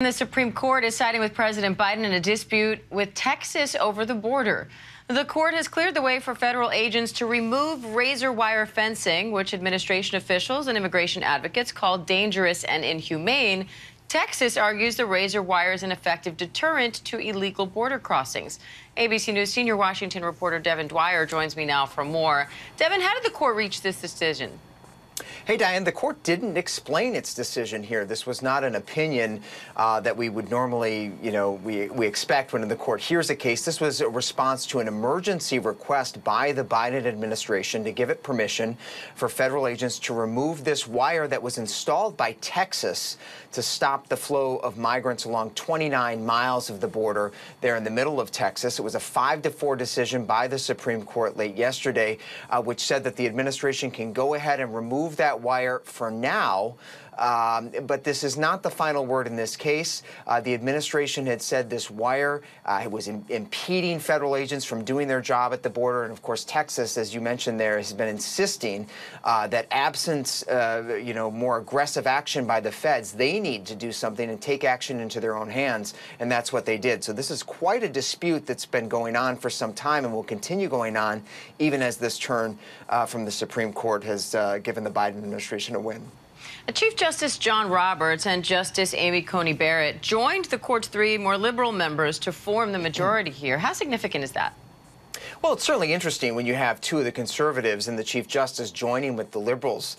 The Supreme Court is siding with President Biden in a dispute with Texas over the border. The court has cleared the way for federal agents to remove razor wire fencing, which administration officials and immigration advocates call dangerous and inhumane. Texas argues the razor wire is an effective deterrent to illegal border crossings. ABC News senior Washington reporter David Muir joins me now for more. Devin, how did the court reach this decision? Hey, Diane, the court didn't explain its decision here. This was not an opinion that we would normally, we expect when the court hears a case. This was a response to an emergency request by the Biden administration to give it permission for federal agents to remove this wire that was installed by Texas to stop the flow of migrants along 29 miles of the border there in the middle of Texas. It was a 5-4 decision by the Supreme Court late yesterday, which said that the administration can go ahead and remove that wire for now. But this is not the final word in this case. The administration had said this wire was impeding federal agents from doing their job at the border. And, of course, Texas, as you mentioned there, has been insisting that absence, more aggressive action by the feds, they need to do something and take action into their own hands. And that's what they did. So this is quite a dispute that's been going on for some time and will continue going on even as this turn from the Supreme Court has given the Biden administration a win. Chief Justice John Roberts and Justice Amy Coney Barrett joined the court's 3 more liberal members to form the majority here. How significant is that? Well, it's certainly interesting when you have 2 of the conservatives and the Chief Justice joining with the liberals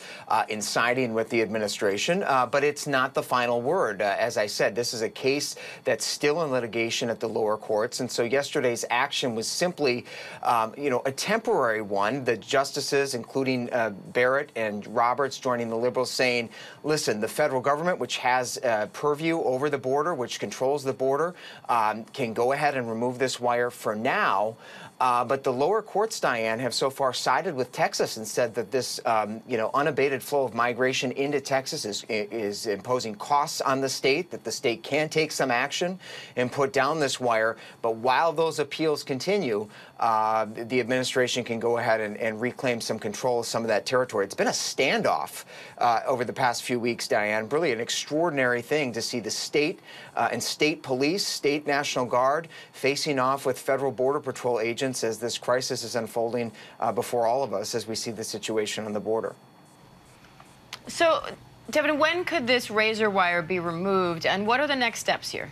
in siding with the administration, but it's not the final word. As I said, this is a case that's still in litigation at the lower courts, and so yesterday's action was simply, a temporary one. The justices, including Barrett and Roberts, joining the liberals, saying, listen, the federal government, which has purview over the border, which controls the border, can go ahead and remove this wire for now. But the lower courts, Diane, have so far sided with Texas and said that this, unabated flow of migration into Texas is imposing costs on the state, that the state can take some action and put down this wire. But while those appeals continue, the administration can go ahead and reclaim some control of some of that territory. It's been a standoff over the past few weeks, Diane. Really an extraordinary thing to see the state and state police, state National Guard facing off with federal Border Patrol agents as this crisis is unfolding before all of us as we see the situation on the border. So, Devin, when could this razor wire be removed, and what are the next steps here?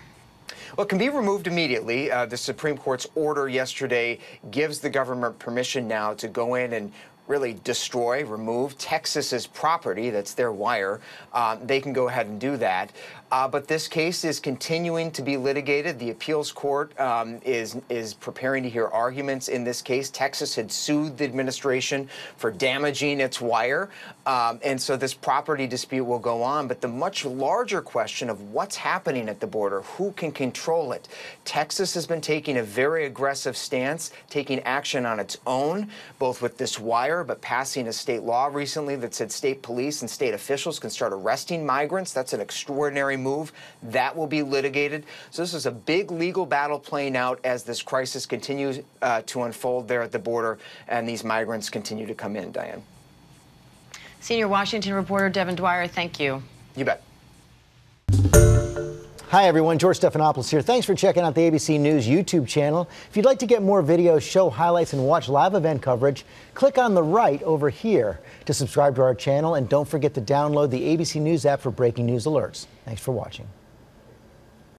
Well, it can be removed immediately. The Supreme Court's order yesterday gives the government permission now to go in and really destroy, remove Texas's property. That's their wire. They can go ahead and do that. But this case is continuing to be litigated. The appeals court is preparing to hear arguments in this case. Texas had sued the administration for damaging its wire. And so this property dispute will go on. But the much larger question of what's happening at the border, who can control it? Texas has been taking a very aggressive stance, taking action on its own, both with this wire, but passing a state law recently that said state police and state officials can start arresting migrants. That's an extraordinary move. That will be litigated. So this is a big legal battle playing out as this crisis continues to unfold there at the border and these migrants continue to come in, Diane. Senior Washington reporter David Muir, thank you. You bet. Hi, everyone. George Stephanopoulos here. Thanks for checking out the ABC News YouTube channel. If you'd like to get more videos, show highlights, and watch live event coverage, click on the right over here to subscribe to our channel. And don't forget to download the ABC News app for breaking news alerts. Thanks for watching.